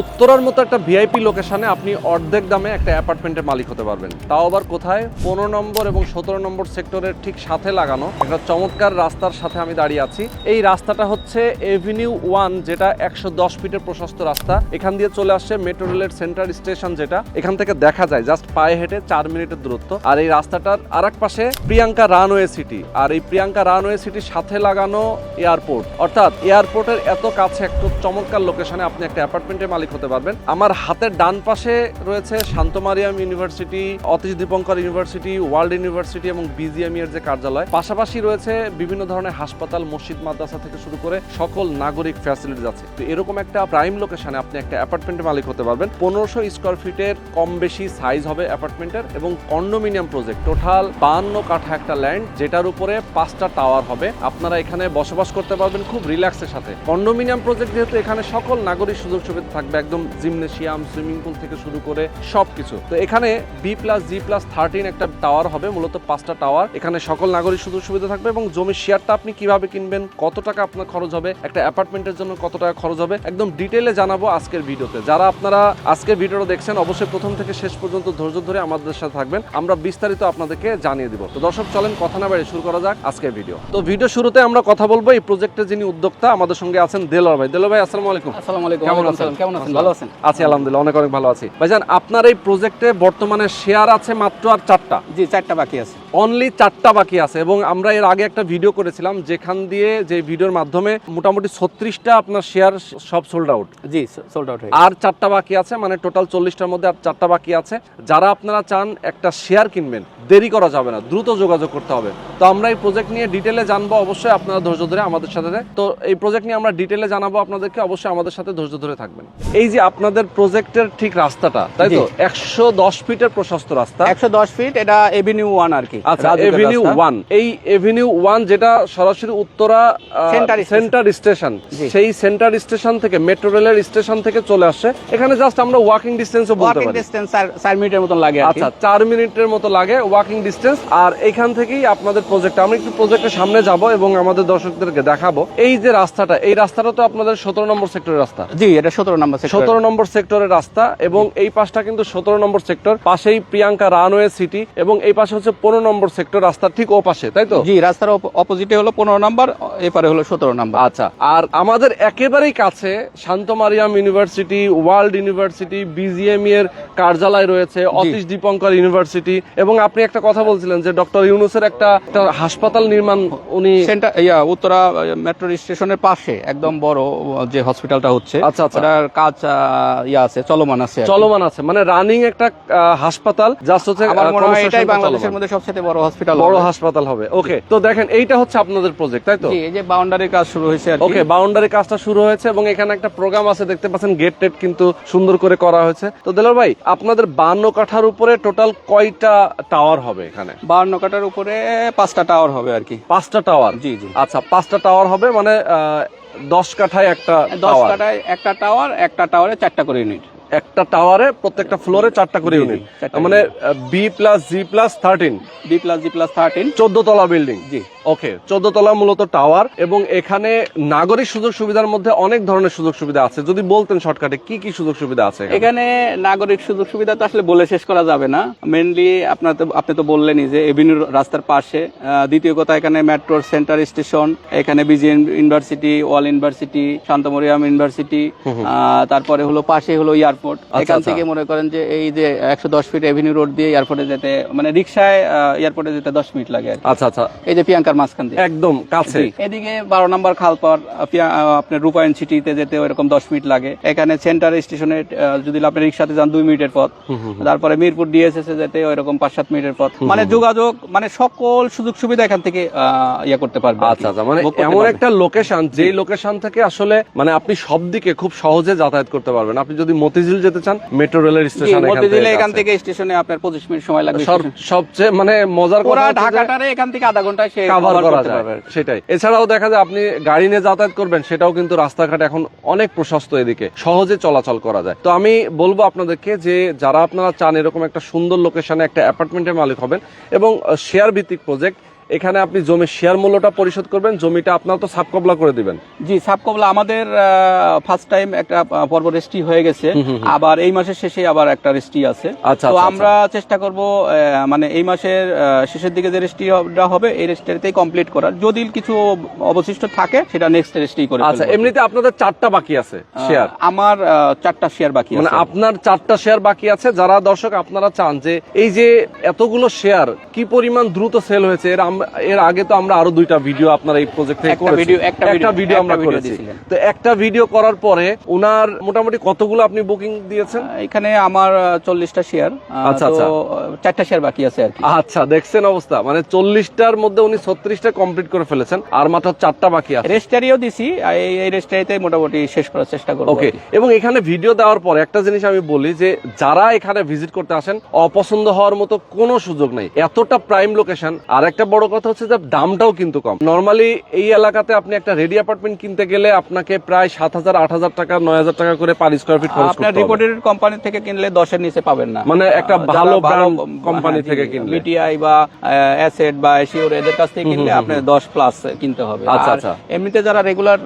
উত্তরার মতো একটা ভিআইপি লোকেশনে আপনি অর্ধেক দামে একটা অ্যাপার্টমেন্টের মালিক হতে পারবেন, তাও আবার কোথায়? 15 নম্বর এবং 17 নম্বর সেক্টরের ঠিক সাথে লাগানো একটা চমৎকার রাস্তার সাথে আমি দাঁড়িয়ে আছি। এই রাস্তাটা হচ্ছে এভিনিউ 1, যেটা 110 ফিটের প্রশস্ত রাস্তা। এখান দিয়ে চলে আসছে মেট্রো রেলের সেন্ট্রাল স্টেশন, যেটা এখান থেকে দেখা যায় জাস্ট পায়ে হেঁটে 4 মিনিটের দূরত্ব। আর এই রাস্তাটার আর এক পাশে প্রিয়াঙ্কা রানওয়ে সিটি, আর এই প্রিয়াঙ্কা রানওয়ে সিটির সাথে লাগানো এয়ারপোর্ট, অর্থাৎ এয়ারপোর্টের এত কাছে একটা চমৎকার লোকেশনে আপনি একটা অ্যাপার্টমেন্টের মালিক হতে পারবেন। আমার হাতের ডান পাশে রয়েছে Shanto Mariam University, Atish Dipankar University, World University এবং বিজিএমই এর যে কার্যালয়। পাশাপাশি রয়েছে বিভিন্ন ধরনের হাসপাতাল, মসজিদ, মাদ্রাসা থেকে শুরু করে সকল নাগরিক ফ্যাসিলিটিস আছে। তো এরকম একটা প্রাইম লোকেশনে আপনি একটা অ্যাপার্টমেন্টের মালিক হতে পারবেন। 1500 স্কোয়ার ফিটের কম বেশি সাইজ হবে অ্যাপার্টমেন্টের, এবং কন্ডোমিনিয়াম প্রজেক্ট, টোটাল 52 কাঠা একটা ল্যান্ড, যেটার উপরে 5টা টাওয়ার হবে। আপনারা এখানে বসবাস করতে পারবেন খুব রিল্যাক্সের সাথে। কন্ডোমিনিয়াম প্রজেক্ট যেহেতু, এখানে সকল নাগরিক সুযোগ সুবিধা থাকবে, একদম জিমনেশিয়াম, সুইমিং পুল থেকে শুরু করে সবকিছু। তো এখানে B+G+13 একটা টাওয়ার হবে, মূলত 5টা টাওয়ার। এখানে সকল নাগরিক সুযোগ সুবিধা থাকবে, এবং জমির শেয়ারটা আপনি কিভাবে কিনবেন, কত টাকা আপনার খরচ হবে, একটা অ্যাপার্টমেন্টের জন্য কত টাকা খরচ হবে, একদম ডিটেইলে জানাবো আজকের ভিডিওতে। যারা আপনারা আজকের ভিডিওটা দেখছেন, অবশ্যই প্রথম থেকে শেষ পর্যন্ত ধৈর্য ধরে আমাদের সাথে থাকবেন, আমরা বিস্তারিত আপনাদেরকে জানিয়ে দিব। তো দর্শক, চলেন কথা না বাড়িয়ে শুরু করা যাক আজকের ভিডিও। তো ভিডিও শুরুতে আমরা কথা বলবো এই প্রজেক্টের যিনি উদ্যোক্তা, আমাদের সঙ্গে আছেন দেলোয়ার ভাই। দেলোয়ার ভাই, আসসালামু আলাইকুম। আসসালামু আলাইকুম। কেমন আছেন? কেমন আছেন? ভালো আছেন? আছি আলহামদুলিল্লাহ, অনেক অনেক ভালো আছি। ভাইজান, আপনার এই প্রজেক্টে বর্তমানে শেয়ার আছে মাত্র আর 4টা? জি, 4টা বাকি আছে। অনলি 4টা বাকি আছে, এবং আমরা এর আগে একটা ভিডিও করেছিলাম যেখান দিয়ে, যে ভিডিওর মাধ্যমে মোটামুটি 36টা আপনার শেয়ার সব সোল্ড আউট। জি, সোল্ড আউট হয়ে আর 4টা বাকি আছে, মানে টোটাল 40টার মধ্যে আর 4টা বাকি আছে। যারা আপনারা চান একটা শেয়ার কিনবেন, দেরি করা যাবে না, দ্রুত যোগাযোগ করতে হবে। তো আমরা এই প্রজেক্ট নিয়ে ডিটেলে জানবো, অবশ্যই আপনারা ধৈর্য ধরে আমাদের সাথে। তো এই প্রজেক্ট নিয়ে আমরা ডিটেলে জানাবো আপনাদেরকে, অবশ্যই আমাদের সাথে ধৈর্য ধরে থাকবেন। এই যে আপনাদের প্রজেক্টের ঠিক রাস্তাটা, তাই তো? 110 ফিটের প্রশস্ত রাস্তা। 110 ফিট, এটা এভিনিউ 1 আর কি। আচ্ছা, এভিনিউ 1। এই এভিনিউ 1 যেটা সরাসরি উত্তরা সেন্টার স্টেশন, সেই সেন্টার স্টেশন থেকে, মেট্রো রেলের স্টেশন থেকে চলে আসছে এখানে। জাস্ট আমরা ওয়াকিং ডিসটেন্সও বলতে পারি। ওয়াকিং ডিসটেন্স 4 মিনিটের মতো লাগে আর কি। আচ্ছা, 4 মিনিটের মতো লাগে ওয়াকিং ডিসটেন্স। আর এখান থেকেই আপনাদের প্রজেক্ট, আমরা একটু প্রজেক্টের সামনে যাব এবং আমাদের দর্শকদেরকে দেখাবো। এই যে রাস্তাটা, এই রাস্তাটা তো আপনাদের 17 নম্বর সেক্টরের রাস্তা। জি, এটা 17 নম্বর সেক্টর। 17 নম্বর সেক্টরের রাস্তা, এবং এই পাশটা কিন্তু 17 নম্বর সেক্টর, পাশেই প্রিয়াঙ্কা রানওয়ে সিটি, এবং এই পাশে হচ্ছে 15 নম্বর সেক্টর, রাস্তার ঠিক ও পাশে, তাই তো? জি, রাস্তার অপোজিটে হলো 15 নম্বর, এপারে হলো 17 নম্বর। আচ্ছা, আর আমাদের একেবারেই কাছে Shanto Mariam University, World University, BGME এর কার্যালয় রয়েছে, অতীশ দীপঙ্কর ইউনিভার্সিটি, এবং আপনি একটা কথা বলছিলেন যে ডক্টর ইউনূসের একটা হাসপাতাল নির্মাণ, উনি উত্তরা মেট্রো স্টেশনের পাশে একদম বড় যে হসপিটালটা হচ্ছে, আচ্ছা আচ্ছা, ওটার কাজ আছে, চলমান আছে, মানে রানিং একটা হাসপাতাল। জাস্ট হচ্ছে আমার মনে হয় এটাই বাংলাদেশের মধ্যে সবচেয়ে বড় হাসপাতাল হবে। ওকে, তো দেখেন এইটা হচ্ছে আপনাদের প্রজেক্ট, তাই তো? জি, এই যে বাউন্ডারি কাজ শুরু হয়েছে আর কি। ওকে, বাউন্ডারি কাজটা শুরু হয়েছে, এবং এখানে একটা প্রোগ্রাম আছে, দেখতে পাচ্ছেন গেট টেট কিন্তু সুন্দর করে করা হয়েছে। তো দেলোয়ার ভাই, আপনাদের 52 কাঠার উপরে টোটাল কয়টা টাওয়ার হবে এখানে? 52 কাঠার উপরে 5টা টাওয়ার হবে আর কি। 5টা টাওয়ার? জি জি। আচ্ছা, 5টা টাওয়ার হবে, মানে 10 কাঠায় একটা 10 কাঠায় একটা টাওয়ার, একটা টাওয়ারে 4টা করে ইউনিট। একটা টাওয়ারে প্রত্যেকটা ফ্লোরে 4টা করে ইউনিট, মানে B+G+13 B+G+13 14 তলা বিল্ডিং। জি, ওকে, 14 তলা মূলত টাওয়ার, এবং এখানে নাগরিক সুযোগ সুবিধার মধ্যে অনেক ধরনের সুযোগ সুবিধা আছে। যদি বলতেন শর্টকাটে কি কি সুযোগ সুবিধা আছে এখানে? নাগরিক সুযোগ সুবিধা তো আসলে বলে শেষ করা যাবে না। মেইনলি আপনি তো বললেনই যে এভিনিউ রাস্তার পাশে। দ্বিতীয় কথা, এখানে মেট্রোর সেন্টার স্টেশন, এখানে বিজিএম ইউনিভার্সিটি, ওয়াল ইউনিভার্সিটি, শান্ত মারিয়াম ইউনিভার্সিটি, তারপরে হলো পাশে হলো এয়ারপোর্ট। এখান থেকে মনে করেন যে এই যে 110 ফিট এভিনিউ রোড দিয়ে এয়ারপোর্টে যেতে, মানে রিক্সায় এয়ারপোর্টে যেতে 10 মিনিট লাগে। আচ্ছা আচ্ছা, এই যে প্রিয়াঙ্কার মাঝখান দিয়ে একদম কাছে। এদিকে 12 নম্বর খালপার, আপনার রূপায়ণ সিটিতে যেতে ওইরকম 10 মিনিট লাগে। এখানে সেন্টার স্টেশনে যদি আপনি রিক্সাতে যান 2 মিনিটের পথ। তারপরে মিরপুর ডিএসএস এ যেতে ওইরকম 5-7 মিনিটের পথ। মানে যোগাযোগ, মানে সকল সুযোগ সুবিধা এখান থেকে করতে পারবে। আচ্ছা আচ্ছা, মানে এমন একটা লোকেশন, যেই লোকেশন থেকে আসলে মানে আপনি সব দিকে খুব সহজে যাতায়াত করতে পারবেন। আপনি যদি মতিঝিল যেতে চান, মেট্রো রেলের স্টেশন এখান থেকে স্টেশনে আপনার 25 মিনিট সময় লাগবে। সবচেয়ে মানে মজার কথা, ঢাকাটারে এখান থেকে আধা ঘন্টায় কভার করা যায়। সেটাই। এছাড়াও দেখা যায় আপনি গাড়ি নিয়ে যাতায়াত করবেন, সেটাও কিন্তু রাস্তাঘাট এখন অনেক প্রশস্ত, এদিকে সহজে চলাচল করা যায়। তো আমি বলবো আপনাদেরকে যে যারা আপনারা চান এরকম একটা সুন্দর লোকেশনে একটা অ্যাপার্টমেন্টের মালিক হবেন এবং শেয়ার ভিত্তিক প্রজেক্ট, এখানে আপনি জমির শেয়ার মূল্যটা পরিশোধ করবেন, জমিটা আপনার তো সাবকবলা করে দিবেন। জি, সাবকবলা আমাদের ফার্স্ট টাইম একটা পর্ব রেজিস্ট্রি হয়ে গেছে, আবার এই মাসের শেষে আবার একটা রেজিস্ট্রি আছে। আচ্ছা, তো আচ্ছা, আমরা চেষ্টা করব মানে এই মাসের শেষের দিকে যে রেজিস্ট্রিটা হবে এই রেজিস্ট্রিতেই কমপ্লিট করার, যদি কিছু অবশিষ্ট থাকে সেটা নেক্সট রেজিস্ট্রি করে আচ্ছা, ফেলবো। এমনিতে আপনাদের 4টা বাকি আছে শেয়ার? আমার 4টা শেয়ার বাকি মানে আছে। আপনার 4টা শেয়ার বাকি আছে। যারা দর্শক আপনারা চান যে এই যে এতগুলো শেয়ার কি পরিমাণ দ্রুত সেল হয়েছে, এর আগে তো আমরা আরো 2টা ভিডিও আপনার এই প্রজেক্ট থেকে করেছি, একটা ভিডিও আমরা করেছি। তো একটা ভিডিও করার পরে উনার মোটামুটি কতগুলো আপনি বুকিং দিয়েছেন? এখানে আমার 40টা শেয়ার, আচ্ছা, আচ্ছা। 4টা শেয়ার বাকি আছে আর কি। আচ্ছা, দেখছেন অবস্থা, মানে 40টার মধ্যে উনি 36টা কমপ্লিট করে ফেলেছেন, আর মাত্র 4টা বাকি আছে। রেজিস্ট্রিও দিছি, এই রেজিস্ট্রিতে মোটামুটি শেষ করার চেষ্টা করব। ওকে, এবং এখানে ভিডিও দেওয়ার পর একটা জিনিস আমি বলি যে যারা এখানে ভিজিট করতে আসেন, অপছন্দ হওয়ার মতো কোনো সুযোগ নেই, এতটা প্রাইম লোকেশন। আর একটা বড় কথা হচ্ছে যে দামটাও কিন্তু কম। নরমালি এই এলাকাতে আপনি একটা রেডি অ্যাপার্টমেন্ট কিনতে গেলে আপনাকে প্রায় 7,000, 8,000 টাকা, 9,000 টাকা করে পার স্কয়ার ফিট খরচ করতে হবে। আপনার রিপোর্টেড কোম্পানি থেকে কিনলে 10-এর নিচে পাবেন না, মানে একটা ভালো ব্র্যান্ড কোম্পানি থেকে কিনলে, বিটিআই বা অ্যাসেট বা এশিওর এদের কাছ থেকে কিনলে আপনার 10 প্লাস কিনতে হবে। আচ্ছা, আর আচ্ছা। এমনিতে যারা রেগুলার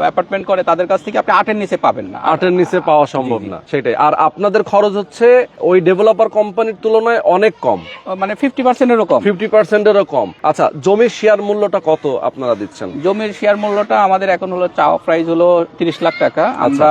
অ্যাপার্টমেন্ট করে তাদের কাছ থেকে আপনি 8-এর নিচে পাবেন না, 8-এর নিচে পাওয়া সম্ভব না, সেটাই। আর আপনাদের খরচ হচ্ছে ওই ডেভেলপার কোম্পানির তুলনায় অনেক কম, মানে 50%-এরও কম। 50%-এরও কম। আচ্ছা, জমির শেয়ার মূল্যটা কত আপনারা দিচ্ছেন? জমির শেয়ার মূল্যটা আমাদের এখন হলো চাওয়া প্রাইস হলো 30 লাখ টাকা। আমরা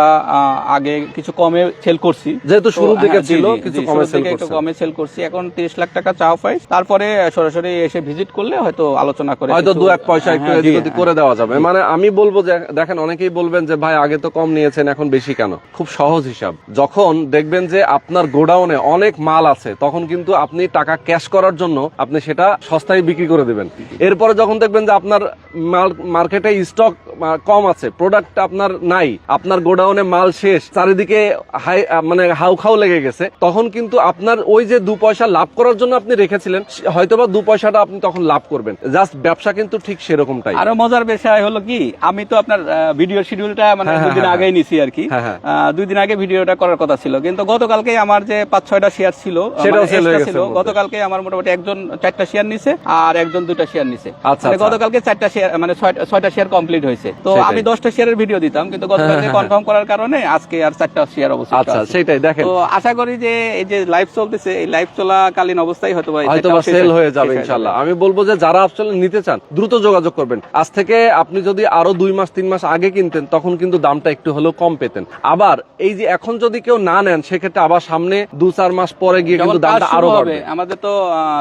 আগে কিছু কমে সেল করছি, যেহেতু শুরুর দিকে হ্যাঁ, ছিল, জি, জি, কিছু জি, কমে শুরুর সেল দিকে একটু করছেন। কমে সেল করছি। এখন 30 লাখ টাকা চাওয়া প্রাইস, তারপরে সরাসরি এসে ভিজিট করলে হয়তো আলোচনা করে হয়তো কিছু- 2-1 পয়সা একটু হ্যাঁ, এদিক জি, ওদিক করে দেওয়া যাবে। মানে আমি বলবো যে দেখেন, অনেকেই বলবেন যে ভাই আগে তো কম নিয়েছেন, এখন বেশি কেন? খুব সহজ হিসাব। যখন দেখবেন যে আপনার গোডাউনে অনেক মাল আছে, তখন কিন্তু আপনি টাকা ক্যাশ করার জন্য আপনি সেটা সস্তায় বিক্রি করে দিবেন। এরপরে যখন দেখবেন যে আপনার মার্কেটে স্টক কম আছে, প্রোডাক্ট আপনার নাই, আপনার গোডাউনে মাল শেষ, চারিদিকে মানে হাউখাউ লেগে গেছে, তখন কিন্তু আপনার ওই যে 2 পয়সা লাভ করার জন্য আপনি রেখেছিলেন, হয়তোবা 2 পয়সাটা আপনি তখন লাভ করবেন। জাস্ট ব্যবসা কিন্তু ঠিক সেরকমটাই। আরো মজার বিষয় হলো কি, আমি তো আপনার ভিডিও শিডিউলটা মানে হ্যাঁ, 2 দিন হ্যাঁ, আগেই নিছি আর কি। হ্যাঁ, হ্যাঁ। 2 দিন আগে ভিডিওটা করার কথা ছিল, কিন্তু গতকালকে আমার যে 5-6টা শেয়ার ছিল, সেটাও মানে sell হয়ে extra গেছে ছিল, এর মধ্যে। গতকালকে আমার মোটামুটি একজন 4টা শেয়ার নিছে আর একজন 2টা শেয়ার নিছে। আচ্ছা, মানে আচ্ছা। গতকালকে 4টা শেয়ার মানে 6টা শেয়ার কমপ্লিট হয়েছে। তো সেটাই। আমি 10টা শেয়ারের ভিডিও দিতাম, কিন্তু গতকালকে কনফার্ম করার কারণে আজকে আর 4টা শেয়ার অবশ্যই আচ্ছা, সেটাই। দেখেন, তো আশা করি যে এই যে লাইভ চলতেছে, এই লাইভ চলাকালীন অবস্থায় হয়তোবা সেল হয়ে যাবে ইনশাআল্লাহ। আমি বলবো যে যারা আসলে নিতে চান দ্রুত যোগাযোগ করবেন। আজ থেকে আপনি যদি আরো 2 মাস 3 মাস আগে কিনতেন, তখন কিন্তু দামটা একটু হলেও কম পেতেন। আবার এই যে এখন যদি কেউ না নেন, সেক্ষেত্রে আবার সামনে 2-4 মাস পরে গিয়ে কিন্তু দামটা আরো বাড়বে। আমাদের তো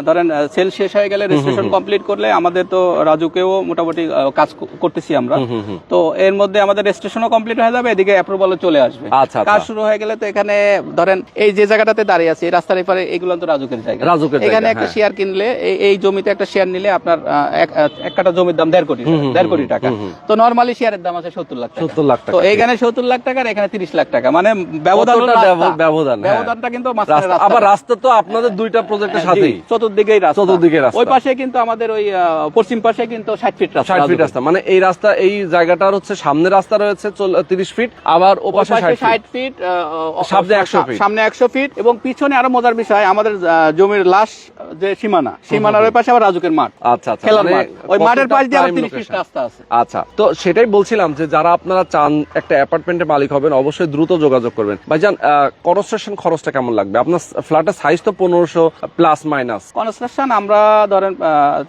ধরেন সেল শেষ হয়ে গেলে, রেজিস্ট্রেশন কমপ্লিট করলে আমাদের তো রাজুকেও মোটামুটি কাজ করতেছি আমরা। তো এর মধ্যে আমাদের রেজিস্ট্রেশনও কমপ্লিট হয়ে যাবে, এদিকে অ্যাপ্রুভালও চলে আসবে। আচ্ছা, কাজ শুরু হয়ে গেলে তো এখানে ধরেন এই যে জায়গাটাতে দাঁড়িয়ে আছে, এই রাস্তার এপারে, এগুলো তো রাজুকের জায়গা। রাজুকের জায়গা, এখানে একটা হ্যাঁ। শেয়ার কিনলে, এই জমিতে একটা শেয়ার নিলে আপনার এক কাঠা জমির দাম 1.5 কোটি টাকা। তো নরমালি শেয়ারের দাম আছে 70 লাখ টাকা। 70 লাখ টাকা। তো এইখানে 70 লাখ টাকা আর এখানে 30 লাখ টাকা, মানে ব্যবধান হলো কতটা রাস্তা। ব্যবধান, হ্যাঁ। ব্যবধানটা কিন্তু মাঝখানে রাস্তা, রাস্তা। আবার রাস্তা তো আপনাদের 2টা প্রজেক্টের সাথেই, জি, চতুর্দিকেই রাস্তা। চতুর্দিকে রাস্তা। ওই পাশে কিন্তু আমাদের ওই পশ্চিম পাশে কিন্তু 60 ফিট রাস্তা। 60 ফিট রাস্তা, মানে এই রাস্তা, এই জায়গাটার হচ্ছে সামনে রাস্তা রয়েছে 30 ফিট, আবার ও পাশে 60 ফিট, সামনে 100 ফিট। সামনে 100 ফিট, এবং পিছনে আরো মজার বিষয়, আমাদের জমির লাস্ট যে সীমানার ওই পাশে আবার রাজুকের মাঠ। আচ্ছা, আচ্ছা, খেলার মানে মাঠ, ওই মাঠের কতটা পাশ দিয়ে আবার prime 30 ফিট location। রাস্তা আছে। আচ্ছা, তো সেটাই বলছিলাম যে যারা আপনারা চান একটা অ্যাপার্টমেন্টের মালিক হবেন, অবশ্যই দ্রুত যোগাযোগ করবেন। ভাইজান, কনস্ট্রাকশন খরচটা কেমন লাগবে? আপনার ফ্ল্যাটের সাইজ তো 1500 প্লাস মাইনাস, কনস্ট্রাকশন আমরা ধরেন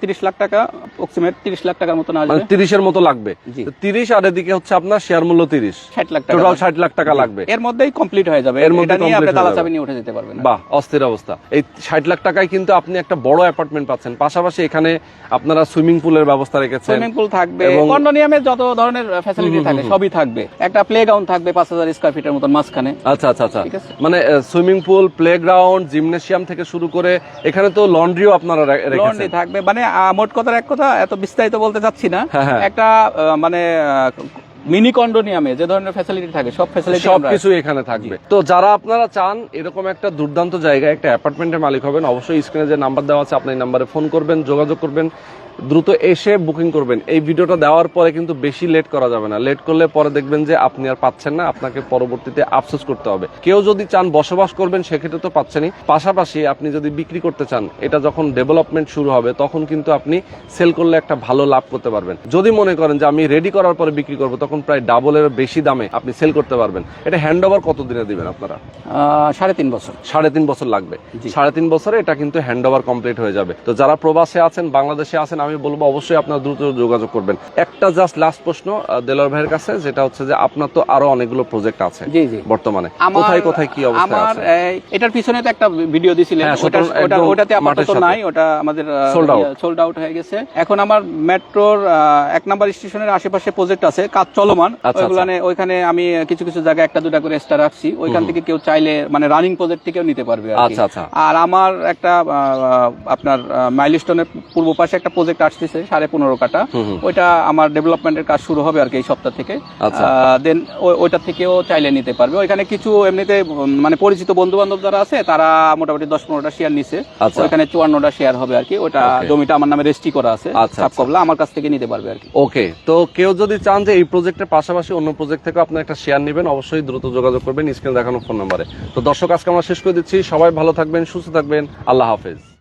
30 লাখ টাকা, অ্যাপ্রক্সিমেট 30 লাখ টাকার মতো আসবে, মানে 30-এর মতো লাগবে। জি। তো 30 আর এদিকে হচ্ছে আপনার শেয়ার মূল্য 30, 60 লাখ টাকা, টোটাল 60 লাখ টাকা লাগবে। এর মধ্যেই কমপ্লিট হয়ে যাবে। এর মধ্যে এটা নিয়ে complete আপনি হয়ে তালা যাবে। চাবি নিয়ে উঠে যেতে পারবেন। বাহ, অস্থির অবস্থা। এই 60 লাখ টাকায় কিন্তু আপনি একটা বড় অ্যাপার্টমেন্ট পাচ্ছেন, পাশাপাশি এখানে আপনারা সুইমিং পুলের ব্যবস্থা রেখেছেন, সুইমিং পুল থাকবে, এবং- কন্ডোনিয়ামে যত ধরনের ফ্যাসিলিটি থাকে সবই থাকবে। একটা প্লেগ্রাউন্ড থাকবে 5000 স্কয়ার ফিটের মতন মাঝখানে। আচ্ছা, আচ্ছা, আচ্ছা, ঠিক আছে। মানে সুইমিং পুল, প্লেগ্রাউন্ড, জিমনেশিয়াম থেকে শুরু করে এখানে তো লন্ড্রিও আপনারা রেখেছেন। লন্ড্রি থাকবে, মানে মোট কথার এক কথা, এত বিস্তারিত বলতে চাচ্ছি না। হ্যাঁ, হ্যাঁ। একটা মানে মিনি কন্ডোনিয়ামে যে ধরনের ফ্যাসিলিটি থাকে, সব ফ্যাসিলিটি সবকিছু এখানে থাকবে। তো যারা আপনারা চান এরকম একটা দুর্দান্ত জায়গায় একটা অ্যাপার্টমেন্টের মালিক হবেন, অবশ্যই স্ক্রিনে যে নাম্বার দেওয়া আছে, আপনি এই নাম্বারে ফোন করবেন, যোগাযোগ করবেন। দ্রুত এসে বুকিং করবেন। এই ভিডিওটা দেওয়ার পরে কিন্তু বেশি লেট করা যাবে না, লেট করলে পরে দেখবেন যে আপনি আর পাচ্ছেন না, আপনাকে পরবর্তীতে আফসোস করতে হবে। কেউ যদি চান বসবাস করবেন সেক্ষেত্রে তো পাচ্ছেনই, পাশাপাশি আপনি যদি বিক্রি করতে চান, এটা যখন ডেভেলপমেন্ট শুরু হবে তখন কিন্তু আপনি সেল করলে একটা ভালো লাভ করতে পারবেন। যদি মনে করেন যে আমি রেডি করার পরে বিক্রি করবো, তখন প্রায় ডাবলের বেশি দামে আপনি সেল করতে পারবেন। এটা হ্যান্ড ওভার কত দিনে দিবেন আপনারা? 3.5 বছর। 3.5 বছর লাগবে। জি। 3.5 বছরে এটা কিন্তু হ্যান্ড ওভার কমপ্লিট হয়ে যাবে। তো যারা প্রবাসে আছেন, বাংলাদেশে আছেন, আমি বলবো অবশ্যই আপনারা দ্রুত যোগাযোগ করবেন। একটা জাস্ট লাস্ট প্রশ্ন দেলোয়ার ভাইয়ের কাছে, যেটা হচ্ছে যে আপনার তো আরো অনেকগুলো প্রজেক্ট আছে জি জি। বর্তমানে, কোথায় কোথায় কি অবস্থা আমার আছে? এটার পিছনে তো একটা ভিডিও দিছিলেন, হ্যাঁ, ওটাতে মাঠের আপাতত সাথে। নাই, ওটা আমাদের সোল্ড আউট হয়ে গেছে। এখন আমার মেট্রোর 1 নাম্বার স্টেশনের আশেপাশে প্রজেক্ট আছে, কাজ চলমান। আচ্ছা, ওইখানে আমি কিছু কিছু জায়গায় 1-2টা করে স্টার রাখছি, ওইখান থেকে কেউ চাইলে মানে রানিং প্রজেক্ট থেকেও নিতে পারবে আর কি। আচ্ছা আচ্ছা। আর আমার একটা আপনার মাইলস্টোনের পূর্ব পাশে একটা প্রজেক্ট আসতেছে 15.5 কাটা, ওইটা আমার ডেভেলপমেন্টের কাজ শুরু হবে আর কি এই সপ্তাহ থেকে। আচ্ছা। দেন ওইটা থেকেও চাইলে নিতে পারবে। ওইখানে কিছু এমনিতে মানে পরিচিত বন্ধু বান্ধব যারা আছে তারা মোটামুটি 10-15টা শেয়ার নিছে, আচ্ছা। ওইখানে 54টা শেয়ার হবে আর কি। ওটা Okay. জমিটা আমার নামে রেজিস্ট্রি করা আছে, আচ্ছা, সাব কবলা, আমার কাছ থেকে নিতে পারবে আর কি। ওকে, তো কেউ যদি চান যে এই প্রজেক্টের পাশাপাশি অন্য প্রজেক্ট থেকে আপনি একটা শেয়ার নেবেন, অবশ্যই দ্রুত যোগাযোগ করবেন স্ক্রিনে দেখানো ফোন নম্বরে। তো দর্শক, আজকে আমরা শেষ করে দিচ্ছি। সবাই ভালো থাকবেন, সুস্থ থাকবেন, আল্লাহ হাফেজ।